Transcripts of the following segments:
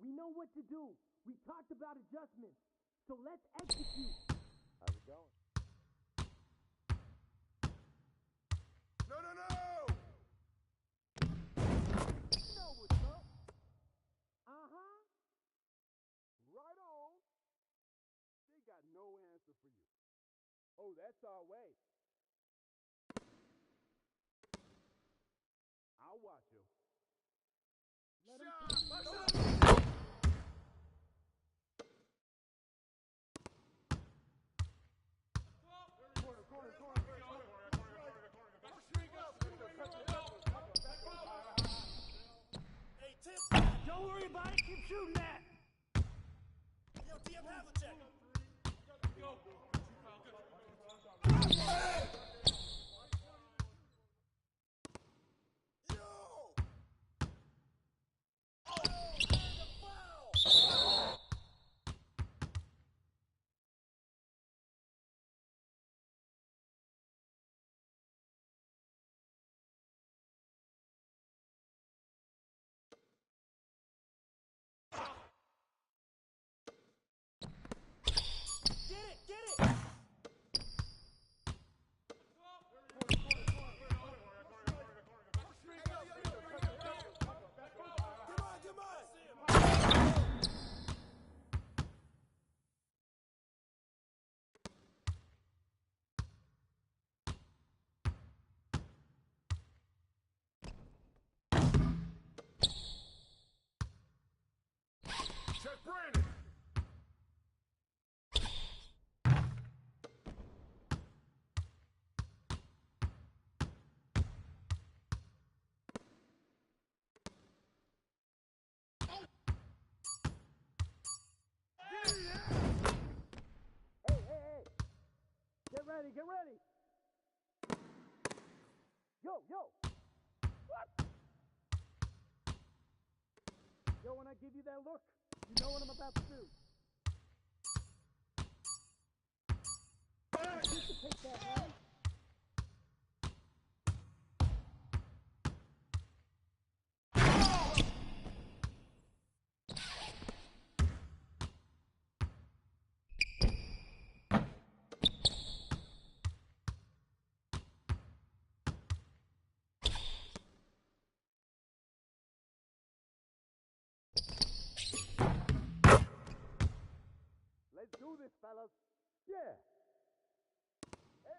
We know what to do. We talked about adjustments. So let's execute. How's it going? No, no, no! You know what's up. Uh-huh. Right on. They got no answer for you. Oh, that's our way. I'll watch you. Let him Don't worry about it. Keep shooting that. Yo, DM Havlicek. Go. check Brandon. Hey. Get ready. Yo. What? Yo, when I give you that look, you know what I'm about to do. Take that, man. practice, fellas. Yeah. Hey.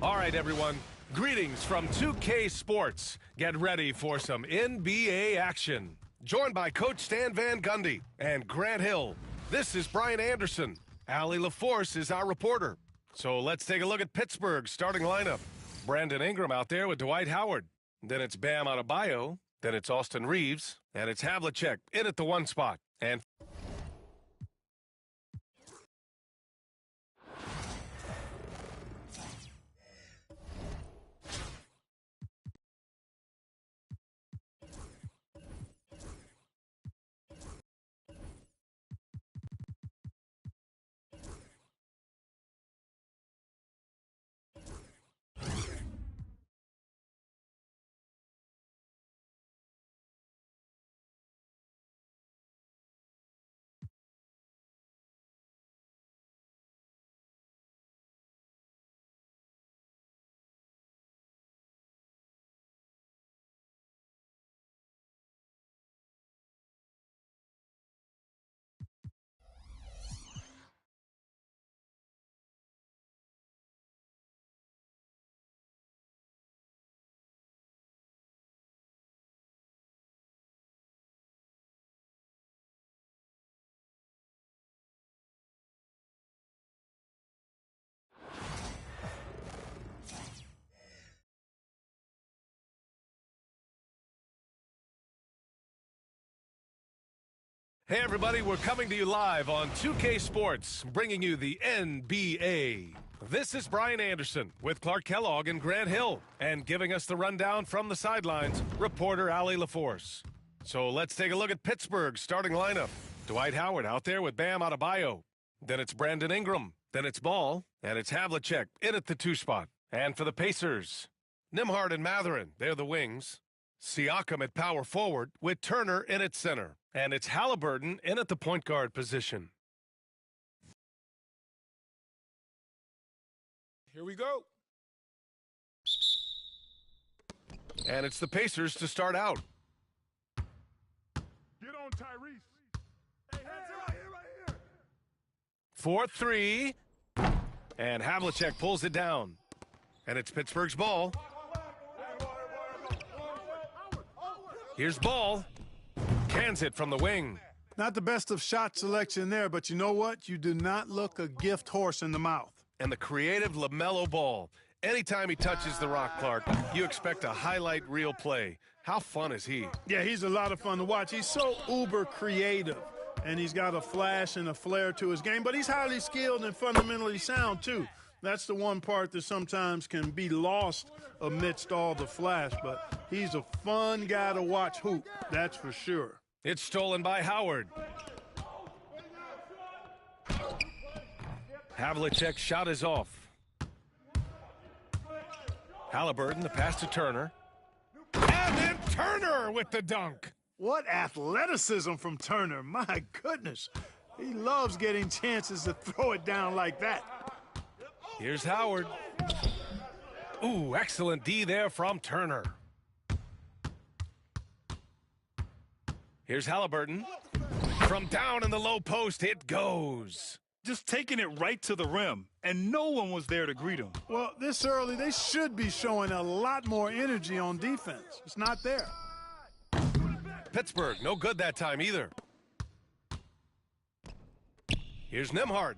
All right, everyone. Greetings from 2K Sports. Get ready for some NBA action. Joined by Coach Stan Van Gundy and Grant Hill. This is Brian Anderson. Allie LaForce is our reporter. So let's take a look at Pittsburgh's starting lineup. Brandon Ingram out there with Dwight Howard. Then it's Bam Adebayo. Then it's Austin Reeves. And it's Havlicek in at the 1 spot. And hey, everybody, we're coming to you live on 2K Sports, bringing you the NBA. This is Brian Anderson with Clark Kellogg and Grant Hill, and giving us the rundown from the sidelines, reporter Allie LaForce. So let's take a look at Pittsburgh's starting lineup. Dwight Howard out there with Bam Adebayo. Then it's Brandon Ingram. Then it's Ball, and it's Havlicek in at the 2 spot. And for the Pacers, Nembhard and Mathurin, they're the wings. Siakam at power forward with Turner in at center. And it's Halliburton in at the point guard position. Here we go. And it's the Pacers to start out. Get on Tyrese. Hey, right here. 4-3. And Havlicek pulls it down. And it's Pittsburgh's ball. Here's Ball. Cans it from the wing. Not the best of shot selection there, but you know what? You do not look a gift horse in the mouth. And the creative LaMelo Ball. Anytime he touches the rock, Clark, you expect a highlight reel play. How fun is he? Yeah, he's a lot of fun to watch. He's so uber creative, and he's got a flash and a flair to his game, but he's highly skilled and fundamentally sound, too. That's the one part that sometimes can be lost amidst all the flash, but he's a fun guy to watch hoop, that's for sure. It's stolen by Howard. Havlicek's shot is off. Halliburton, the pass to Turner. And then Turner with the dunk. What athleticism from Turner. My goodness. He loves getting chances to throw it down like that. Here's Howard. Ooh, excellent D there from Turner. Here's Halliburton. From down in the low post, it goes. Just taking it right to the rim, and no one was there to greet him. Well, this early, they should be showing a lot more energy on defense. It's not there. Pittsburgh, no good that time either. Here's Nembhard.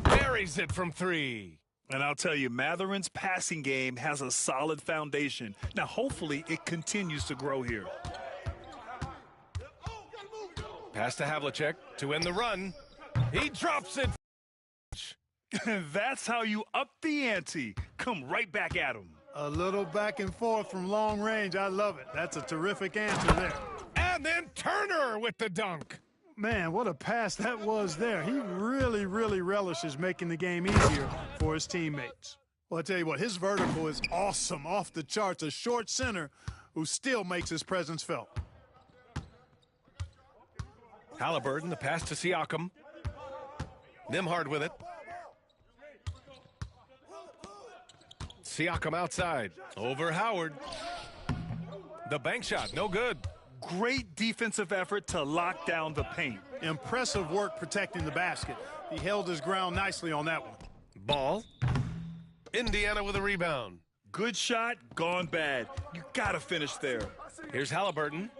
Buries it from three. And I'll tell you, Matherin's passing game has a solid foundation. Now, hopefully, it continues to grow here. Pass to Havlicek to end the run. He drops it. That's how you up the ante. Come right back at him. A little back and forth from long range. I love it. That's a terrific answer there. And then Turner with the dunk. Man, what a pass that was there. He really, really relishes making the game easier for his teammates. Well, I tell you what, his vertical is awesome, off the charts. A short center who still makes his presence felt. Halliburton, the pass to Siakam. Nembhard with it. Siakam outside. Over Howard. The bank shot, no good. Great defensive effort to lock down the paint. Impressive work protecting the basket. He held his ground nicely on that one. Ball. Indiana with a rebound. Good shot, gone bad. You gotta finish there. Here's Halliburton.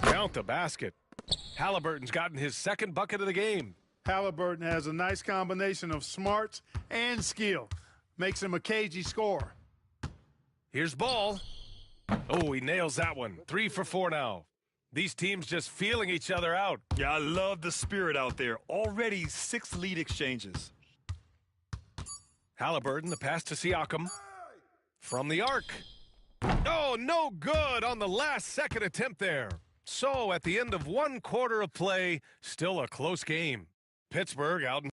Count the basket. Halliburton's gotten his second bucket of the game. Halliburton has a nice combination of smarts and skill. Makes him a cagey scorer. Here's Ball. Oh, he nails that one. 3 for 4 now. These teams just feeling each other out. Yeah, I love the spirit out there. Already 6 lead exchanges. Halliburton, the pass to Siakam. From the arc. Oh, no good on the last second attempt there. So, at the end of 1 quarter of play, still a close game. Pittsburgh out in.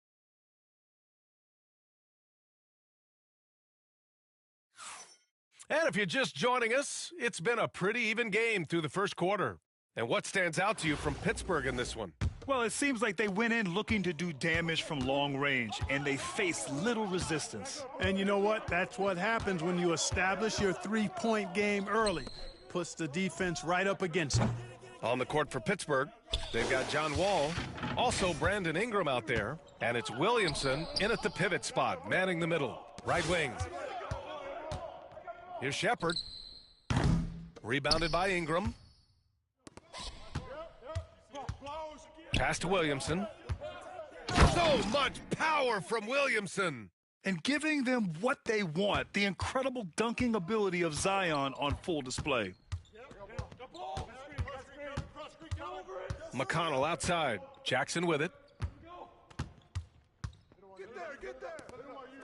And if you're just joining us, it's been a pretty even game through the first quarter. And what stands out to you from Pittsburgh in this one? Well, it seems like they went in looking to do damage from long range, and they faced little resistance. And you know what? That's what happens when you establish your three-point game early. Puts the defense right up against it. On the court for Pittsburgh, they've got John Wall, also Brandon Ingram out there, and it's Williamson in at the pivot spot, manning the middle, right wing. Here's Shepard. Rebounded by Ingram. Pass to Williamson. So much power from Williamson. And giving them what they want, the incredible dunking ability of Zion on full display. McConnell outside. Jackson with it.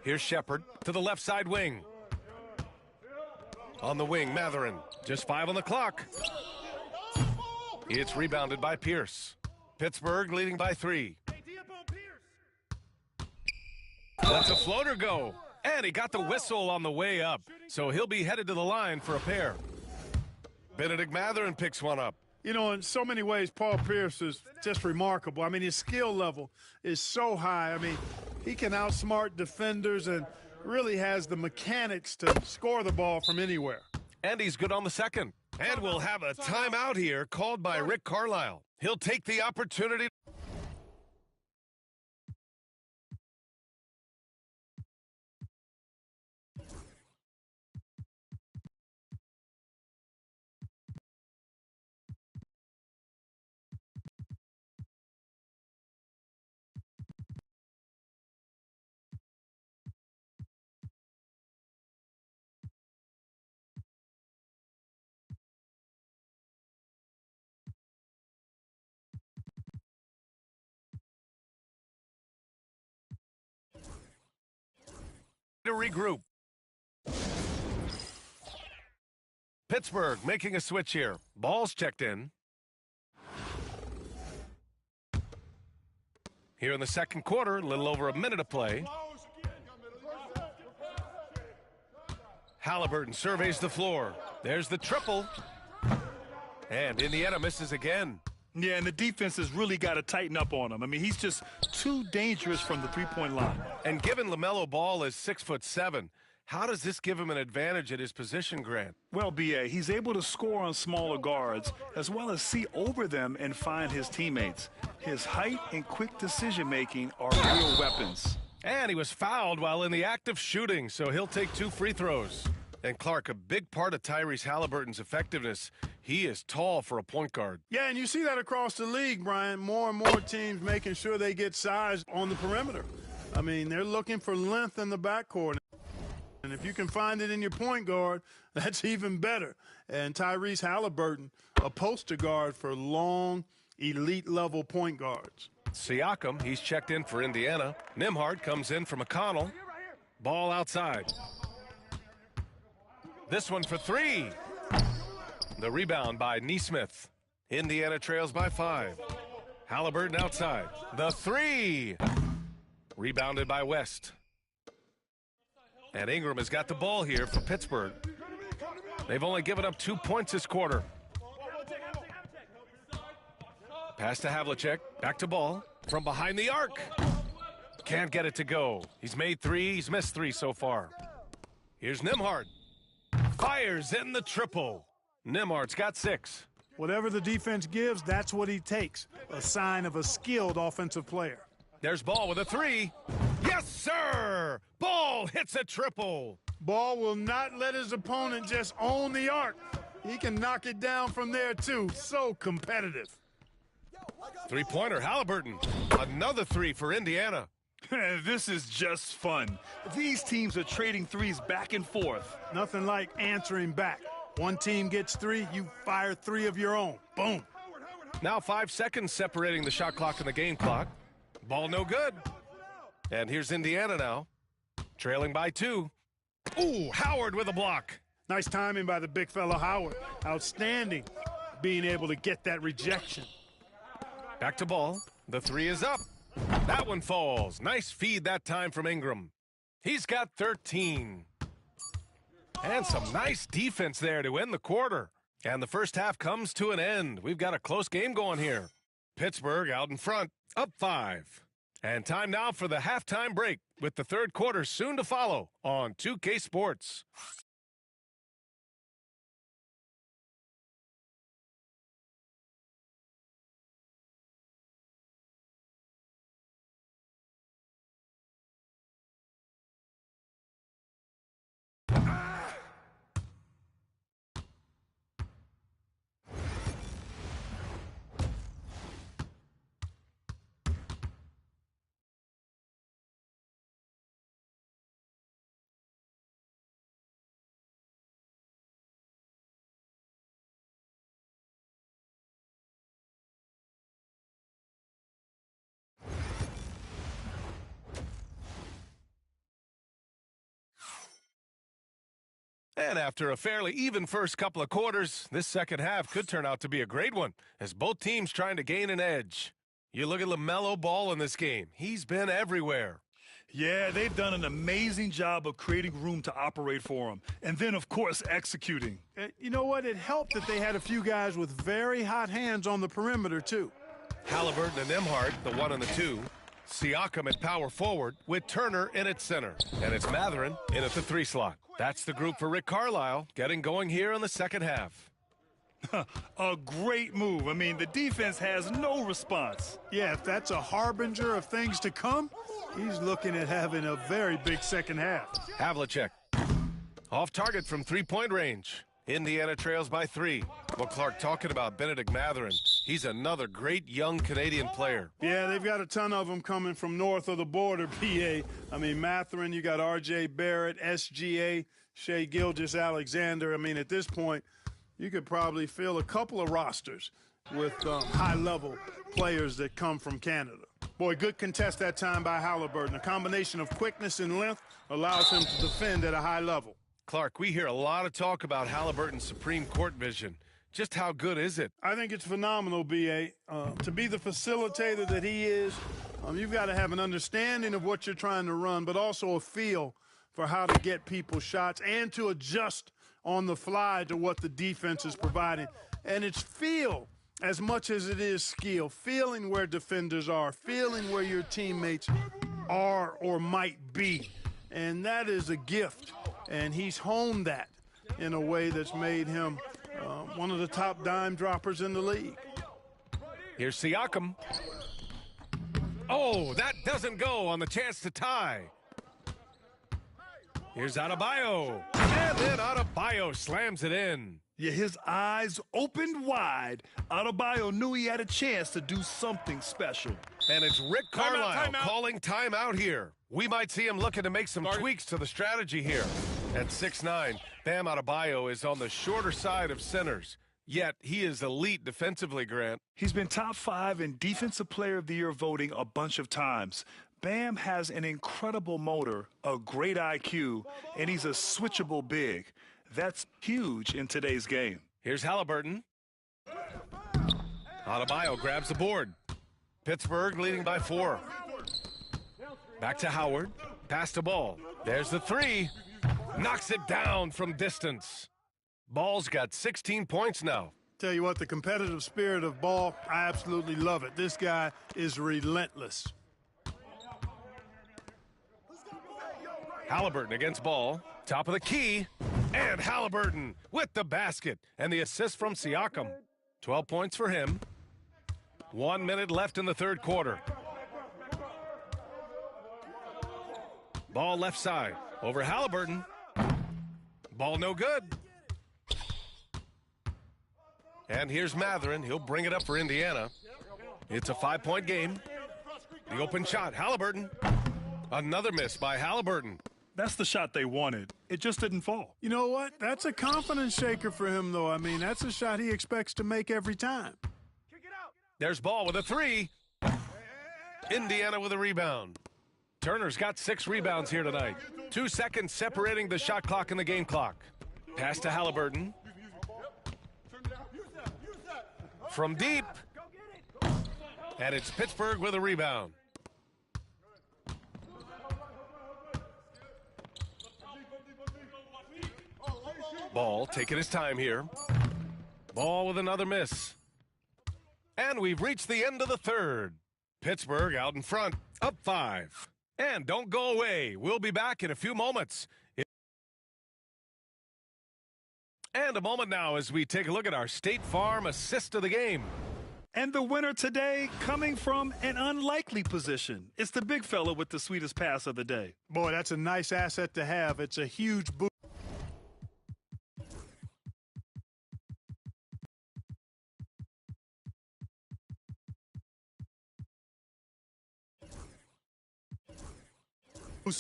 Here's Shepard to the left side wing. On the wing, Matherin. Just 5 on the clock. It's rebounded by Pierce. Pittsburgh leading by 3. Lets a floater go. And he got the whistle on the way up. So he'll be headed to the line for a pair. Benedict Matherin picks one up. You know, in so many ways, Paul Pierce is just remarkable. I mean, his skill level is so high. I mean, he can outsmart defenders and really has the mechanics to score the ball from anywhere. And he's good on the second. And we'll have a timeout here called by Rick Carlisle. He'll take the opportunity. To regroup. Pittsburgh making a switch here. Ball's checked in. Here in the second quarter, a little over a minute of play. Halliburton surveys the floor. There's the triple. And Indiana misses again. Yeah, and the defense has really got to tighten up on him. I mean, he's just too dangerous from the three-point line. And given LaMelo Ball is 6'7", how does this give him an advantage at his position, Grant? Well, B.A., he's able to score on smaller guards as well as see over them and find his teammates. His height and quick decision-making are real weapons. And he was fouled while in the act of shooting, so he'll take 2 free throws. And Clark, a big part of Tyrese Halliburton's effectiveness, he is tall for a point guard. Yeah, and you see that across the league, Brian. More and more teams making sure they get size on the perimeter. I mean, they're looking for length in the backcourt. And if you can find it in your point guard, that's even better. And Tyrese Halliburton, a poster guard for long, elite-level point guards. Siakam, he's checked in for Indiana. Nembhard comes in for McConnell. Ball outside. This one for 3. The rebound by Nesmith. Indiana trails by 5. Halliburton outside. The 3. Rebounded by West. And Ingram has got the ball here for Pittsburgh. They've only given up 2 points this quarter. Pass to Havlicek. Back to Ball. From behind the arc. Can't get it to go. He's made 3. He's missed 3 so far. Here's Nembhard. Fires in the triple. Nembhard's got 6. Whatever the defense gives, that's what he takes. A sign of a skilled offensive player. There's Ball with a 3. Yes, sir! Ball hits a triple. Ball will not let his opponent just own the arc. He can knock it down from there, too. So competitive. Three-pointer, Halliburton. Another 3 for Indiana. This is just fun. These teams are trading threes back and forth. Nothing like answering back. One team gets 3, you fire 3 of your own. Boom. Now 5 seconds separating the shot clock and the game clock. Ball no good. And here's Indiana now, trailing by 2. Ooh, Howard with a block. Nice timing by the big fella Howard. Outstanding being able to get that rejection. Back to Ball. The 3 is up. That one falls. Nice feed that time from Ingram. He's got 13. And some nice defense there to end the quarter. And the first half comes to an end. We've got a close game going here. Pittsburgh out in front, up 5. And time now for the halftime break, with the third quarter soon to follow on 2K Sports. And after a fairly even first couple of quarters, this second half could turn out to be a great one, as both teams trying to gain an edge. You look at LaMelo Ball in this game. He's been everywhere. Yeah, they've done an amazing job of creating room to operate for him. And then, of course, executing. You know what? It helped that they had a few guys with very hot hands on the perimeter, too. Halliburton and Nembhard, the 1 and the 2. Siakam at power forward with Turner in at center. And it's Mathurin in at the 3 slot. That's the group for Rick Carlisle, getting going here in the second half. A great move. I mean, the defense has no response. Yeah, if that's a harbinger of things to come, he's looking at having a very big second half. Havlicek. Off target from three-point range. Indiana trails by 3. Well, Clark, talking about Benedict Mathurin, he's another great young Canadian player. Yeah, they've got a ton of them coming from north of the border, PA. I mean, Mathurin, you got R.J. Barrett, SGA, Shea Gilgeous-Alexander. I mean, at this point, you could probably fill a couple of rosters with high-level players that come from Canada. Boy, good contest that time by Halliburton. A combination of quickness and length allows him to defend at a high level. Clark, we hear a lot of talk about Halliburton's supreme court vision. Just how good is it? I think it's phenomenal, B.A. To be the facilitator that he is, you've got to have an understanding of what you're trying to run, but also a feel for how to get people shots and to adjust on the fly to what the defense is providing. And it's feel as much as it is skill, feeling where defenders are, feeling where your teammates are or might be. And that is a gift. And he's honed that in a way that's made him one of the top dime droppers in the league. Here's Siakam. Oh, that doesn't go on the chance to tie. Here's Adebayo. And then Adebayo slams it in. Yeah, his eyes opened wide. Adebayo knew he had a chance to do something special. And it's Rick Carlisle timeout. calling timeout here. We might see him looking to make some tweaks to the strategy here. At 6'9", Bam Adebayo is on the shorter side of centers. Yet he is elite defensively, Grant. He's been top 5 in Defensive Player of the Year voting a bunch of times. Bam has an incredible motor, a great IQ, and he's a switchable big. That's huge in today's game. Here's Halliburton. Adebayo grabs the board. Pittsburgh leading by 4. Back to Howard. Pass the ball. There's the 3. Knocks it down from distance. Ball's got 16 points now. Tell you what, the competitive spirit of Ball, I absolutely love it. This guy is relentless. Halliburton against Ball. Top of the key. And Halliburton with the basket. And the assist from Siakam. 12 points for him. 1 minute left in the third quarter. Ball left side. Over Halliburton. Ball no good. And here's Matherin. He'll bring it up for Indiana. It's a 5-point game. The open shot. Halliburton. Another miss by Halliburton. That's the shot they wanted. It just didn't fall. You know what? That's a confidence shaker for him, though. I mean, that's a shot he expects to make every time. There's Ball with a 3. Indiana with a rebound. Turner's got 6 rebounds here tonight. 2 seconds separating the shot clock and the game clock. Pass to Halliburton. From deep. And it's Pittsburgh with a rebound. Ball taking his time here. Ball with another miss. And we've reached the end of the third. Pittsburgh out in front, up 5. And don't go away. We'll be back in a few moments. And a moment now as we take a look at our State Farm assist of the game. And the winner today coming from an unlikely position. It's the big fella with the sweetest pass of the day. Boy, that's a nice asset to have. It's a huge boost.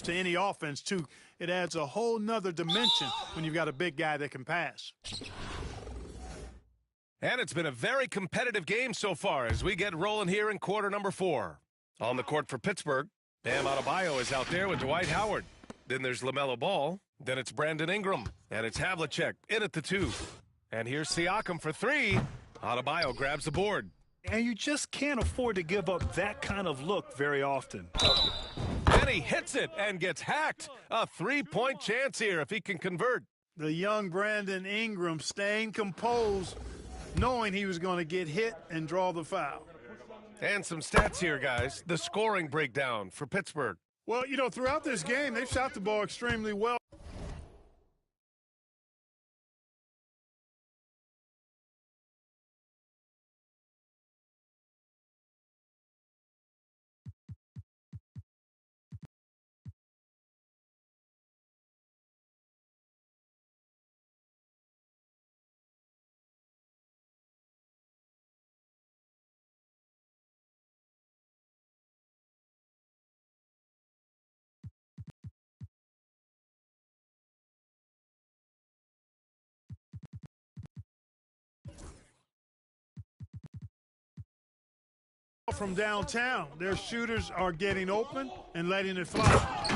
To any offense, too. It adds a whole nother dimension when you've got a big guy that can pass. And it's been a very competitive game so far as we get rolling here in quarter number 4. On the court for Pittsburgh, Bam Adebayo is out there with Dwight Howard. Then there's LaMelo Ball. Then it's Brandon Ingram. And it's Havlicek in at the 2. And here's Siakam for 3. Adebayo grabs the board. And you just can't afford to give up that kind of look very often. And he hits it and gets hacked. A 3-point chance here if he can convert. The young Brandon Ingram staying composed, knowing he was going to get hit and draw the foul. And some stats here, guys. The scoring breakdown for Pittsburgh. Well, you know, throughout this game, they've shot the ball extremely well. From downtown, their shooters are getting open and letting it fly.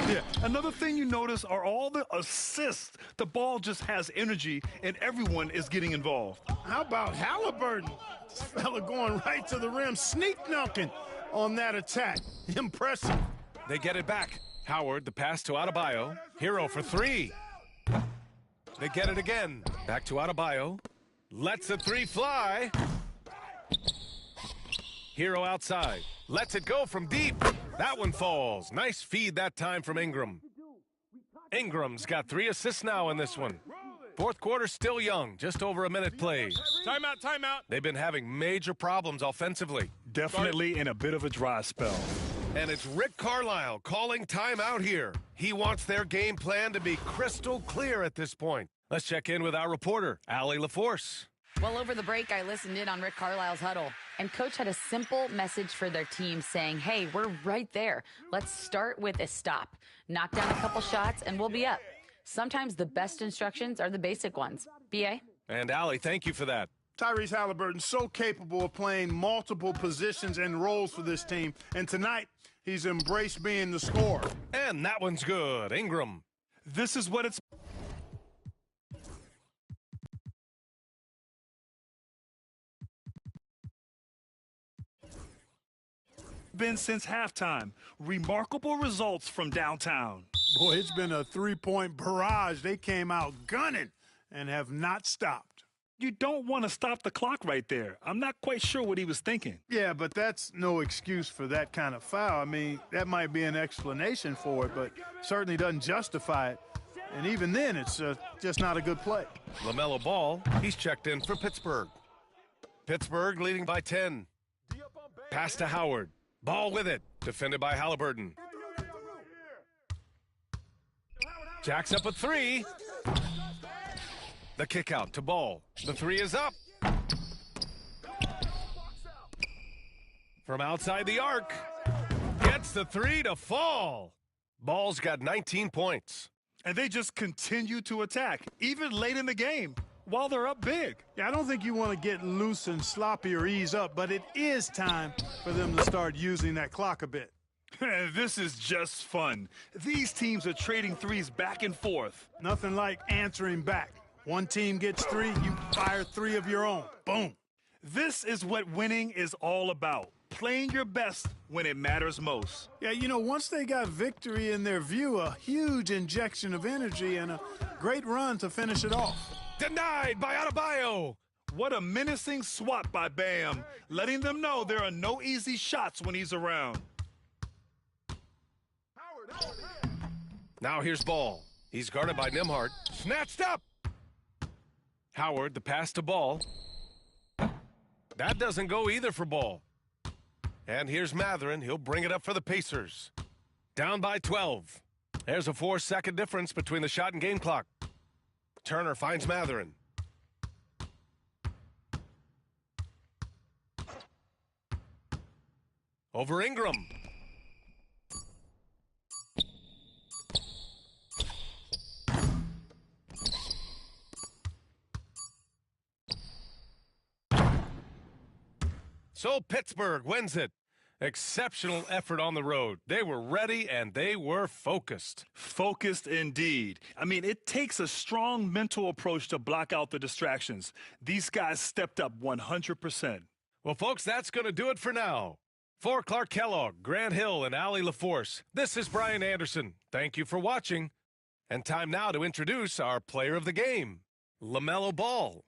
Yeah. Another thing you notice are all the assists. The ball just has energy, and everyone is getting involved. How about Halliburton? This fella going right to the rim, sneak dunking on that attack. Impressive. They get it back. Howard, the pass to Adebayo. Hero for three. They get it again. Back to Adebayo. Lets the three fly. Hero outside. Lets it go from deep. That one falls. Nice feed that time from Ingram. Ingram's got 3 assists now in this one. Fourth quarter still young. Just over a minute played. Timeout, timeout. They've been having major problems offensively. Definitely in a bit of a dry spell. And it's Rick Carlisle calling timeout here. He wants their game plan to be crystal clear at this point. Let's check in with our reporter, Allie LaForce. Well, over the break, I listened in on Rick Carlisle's huddle, and Coach had a simple message for their team saying, hey, we're right there. Let's start with a stop. Knock down a couple shots, and we'll be up. Sometimes the best instructions are the basic ones. B.A.? And Allie, thank you for that. Tyrese Halliburton, so capable of playing multiple positions and roles for this team. And tonight, he's embraced being the scorer. And that one's good. Ingram. This is what it's been since halftime. Remarkable results from downtown. Boy, it's been a three-point barrage. They came out gunning and have not stopped. You don't want to stop the clock right there. I'm not quite sure what he was thinking. Yeah, but that's no excuse for that kind of foul. I mean, that might be an explanation for it, but certainly doesn't justify it. And even then, it's just not a good play. LaMelo Ball, he's checked in for Pittsburgh. Pittsburgh leading by 10. Pass to Howard. Ball with it. Defended by Halliburton. Jacks up a three. The kick out to Ball. The three is up. From outside the arc. Gets the three to fall. Ball's got 19 points. And they just continue to attack, even late in the game, while they're up big. Yeah, I don't think you want to get loose and sloppy or ease up, but it is time for them to start using that clock a bit. This is just fun. These teams are trading threes back and forth. Nothing like answering back. One team gets 3, you fire 3 of your own. Boom. This is what winning is all about. Playing your best when it matters most. Yeah, you know, once they got victory in their view, a huge injection of energy and a great run to finish it off. Denied by Adebayo. What a menacing swat by Bam, letting them know there are no easy shots when he's around. Now here's Ball. He's guarded by Nembhard. Snatched up. Howard, the pass to Ball. That doesn't go either for Ball. And here's Mathurin. He'll bring it up for the Pacers. Down by 12. There's a 4-second difference between the shot and game clock. Turner finds Mathurin. Over Ingram. So Pittsburgh wins it. Exceptional effort on the road. They were ready and they were focused. Focused indeed. I mean, it takes a strong mental approach to block out the distractions. These guys stepped up 100%. Well, folks, that's going to do it for now. For Clark Kellogg, Grant Hill, and Allie LaForce, this is Brian Anderson. Thank you for watching. And time now to introduce our player of the game, LaMelo Ball.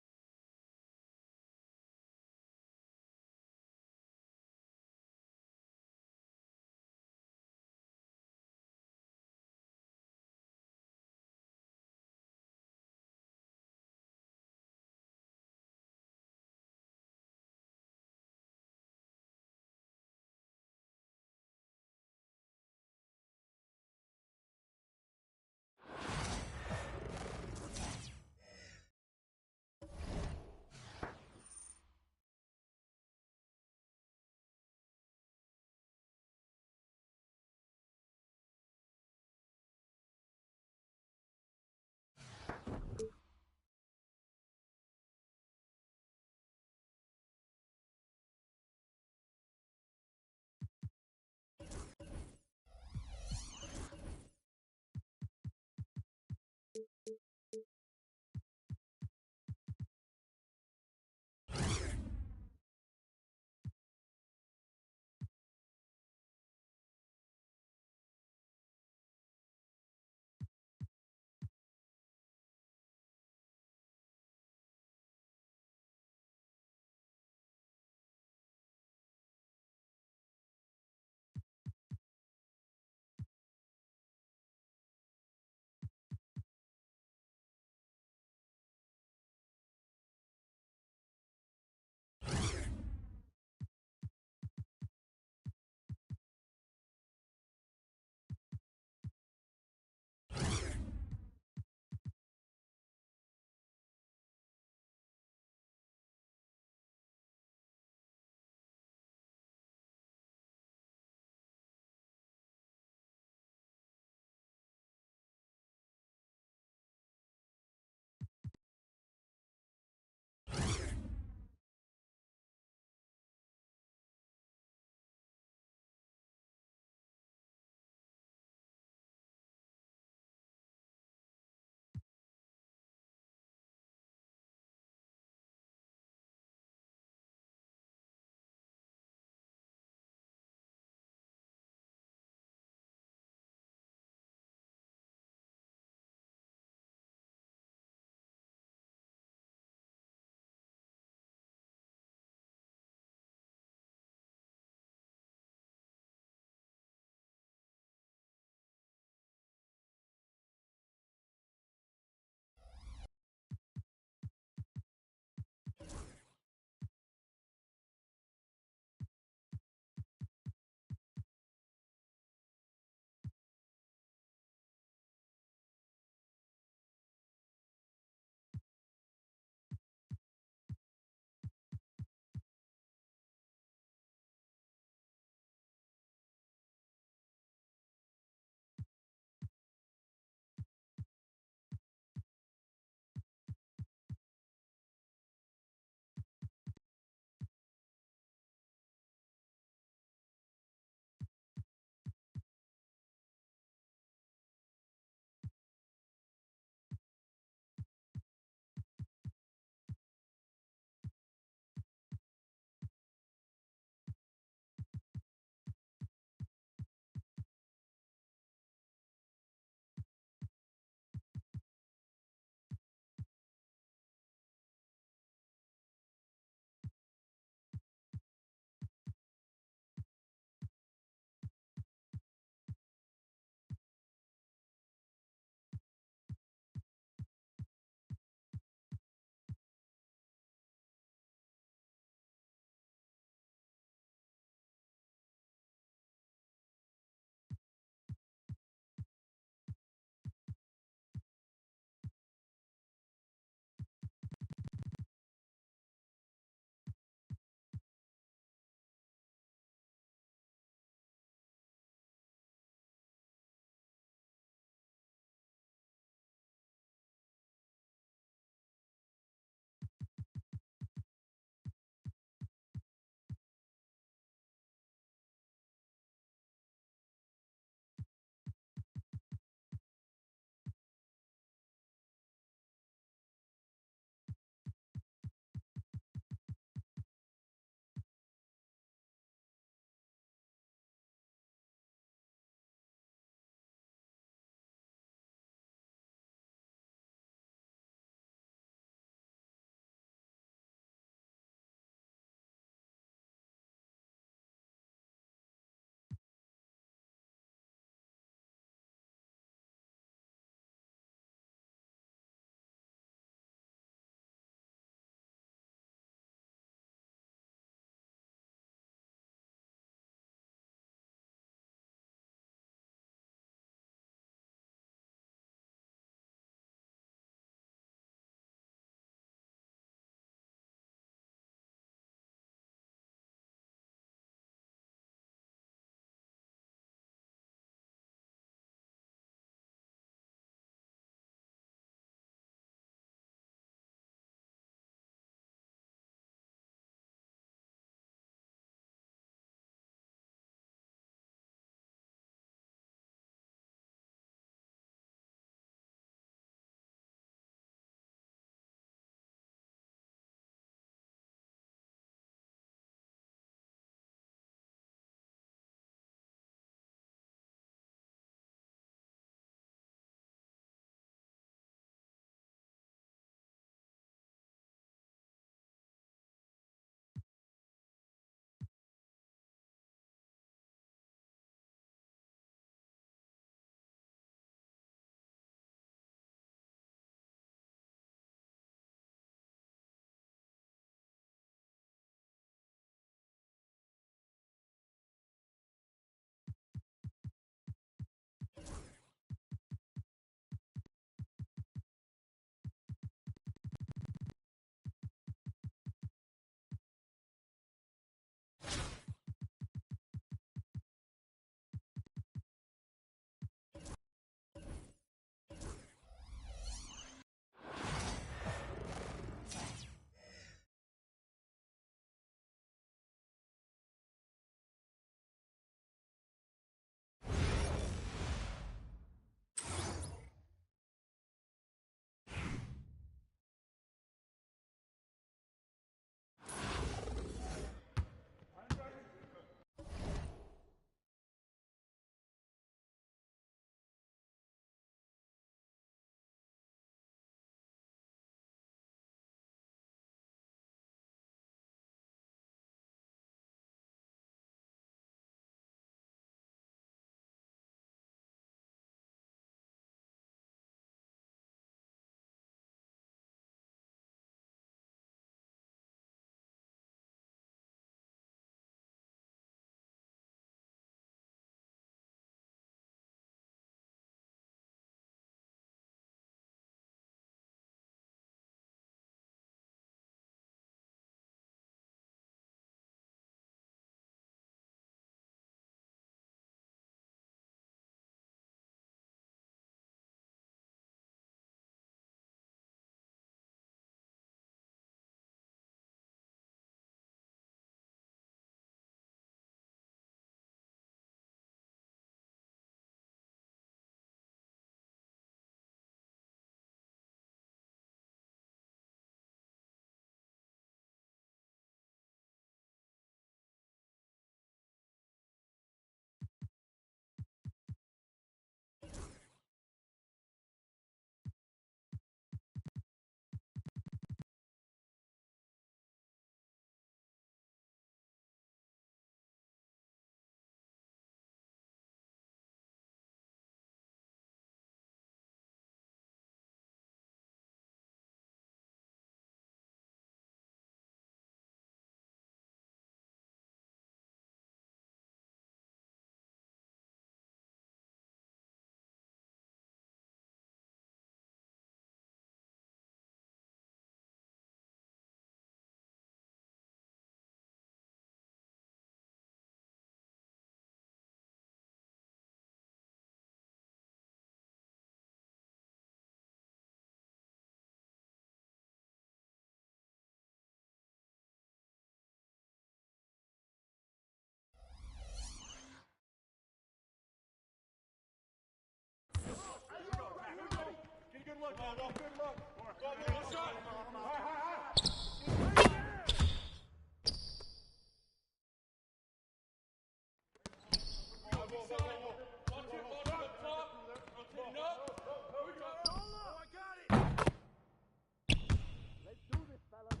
Let's do this, fellas.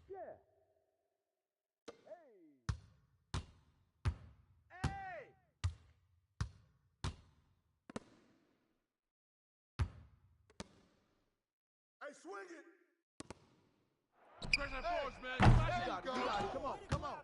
Yeah. Hey. Hey. Hey, swing it. Pressure force, man. You got it. You got it. Come on. Come on.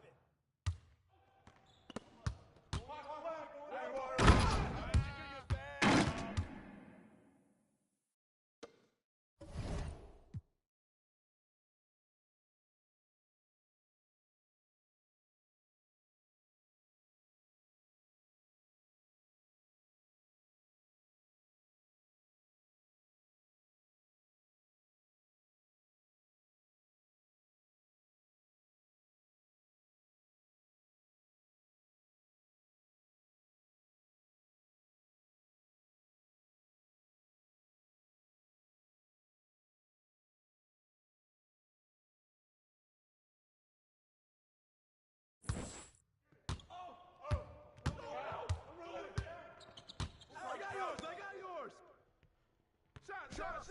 Shot.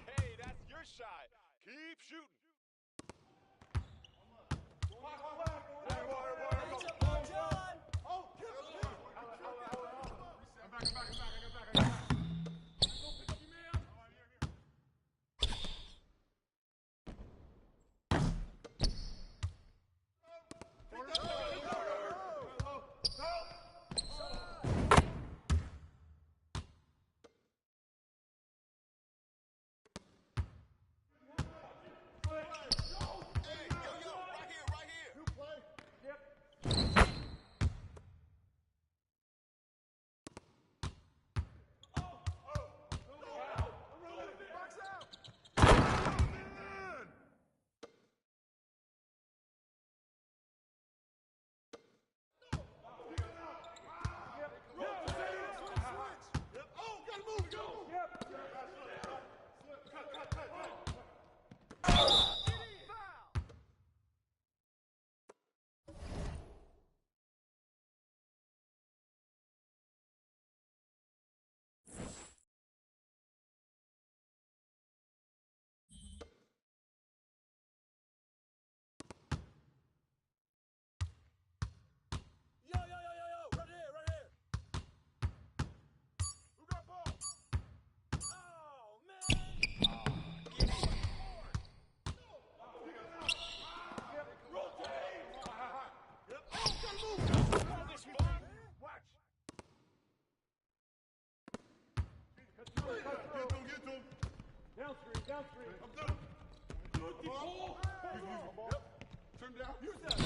Hey, that's your shot. Keep shooting. Downstream. I'm through. Ball. Yep. Turn down. Use that.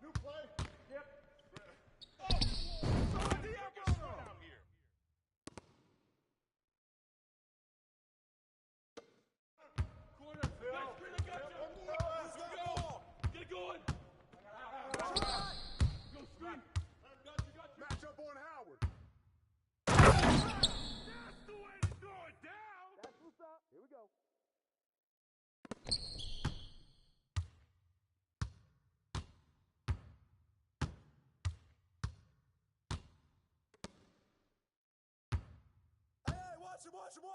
New play. Yep. Corner. Phil. Get it going. Go screen. Match up on Howard. That's the way to throw it down. That's what's up. Here we go. Hey, watch him. Come on.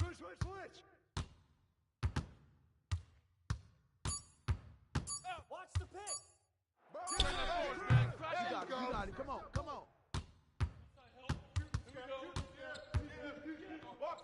Switch. Watch the pick. You got it. Come on. Walk.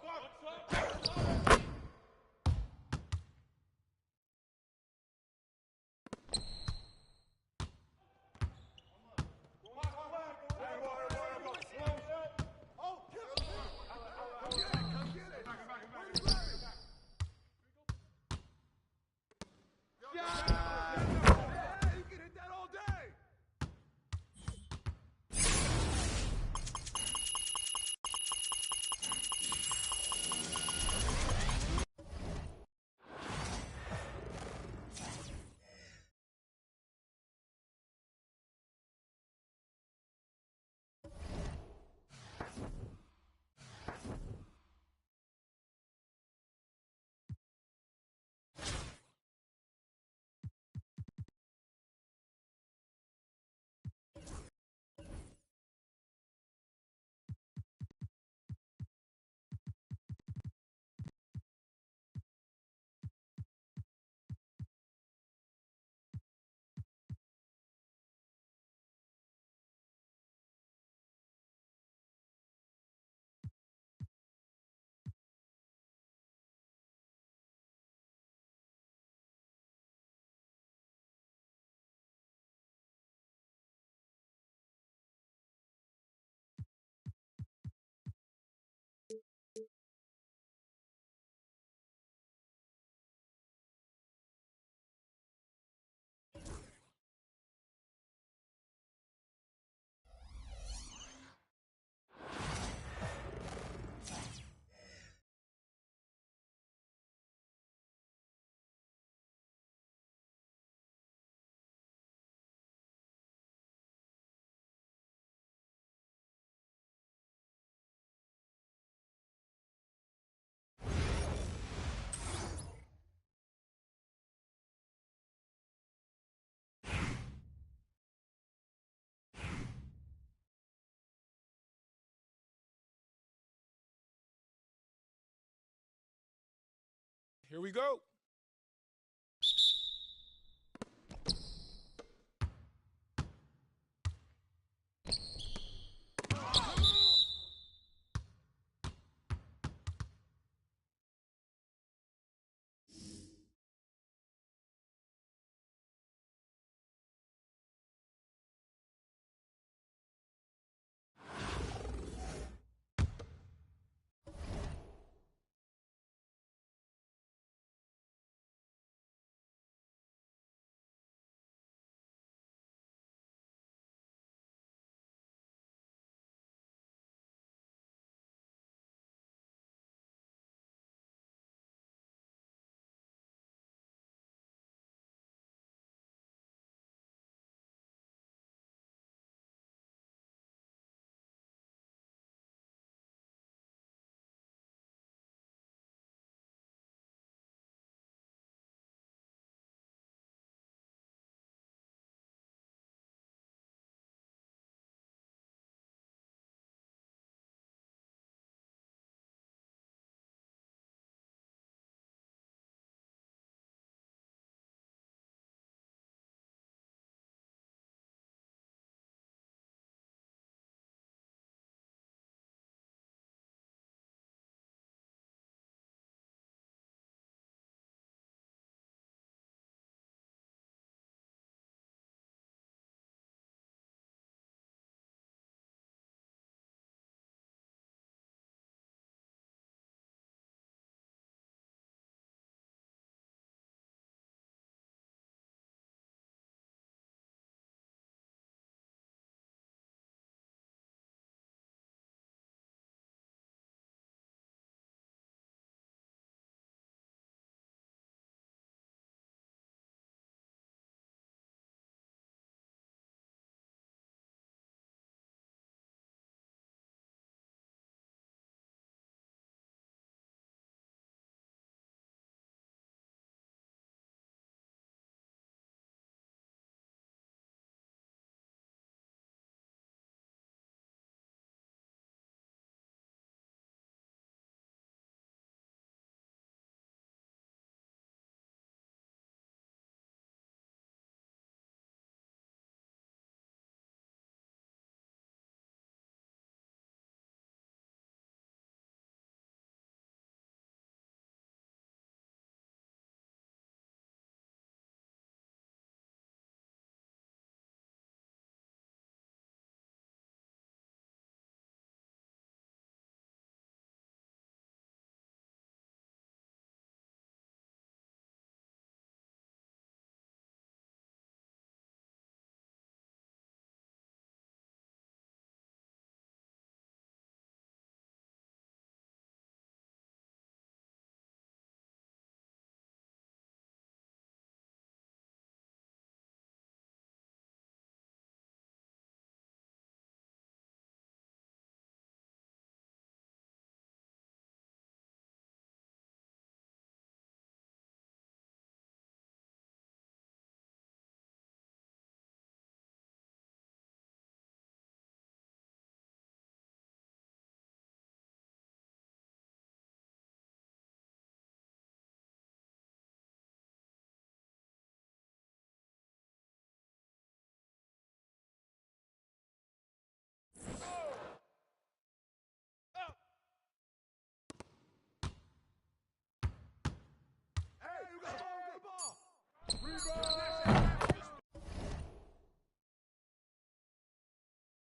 Here we go.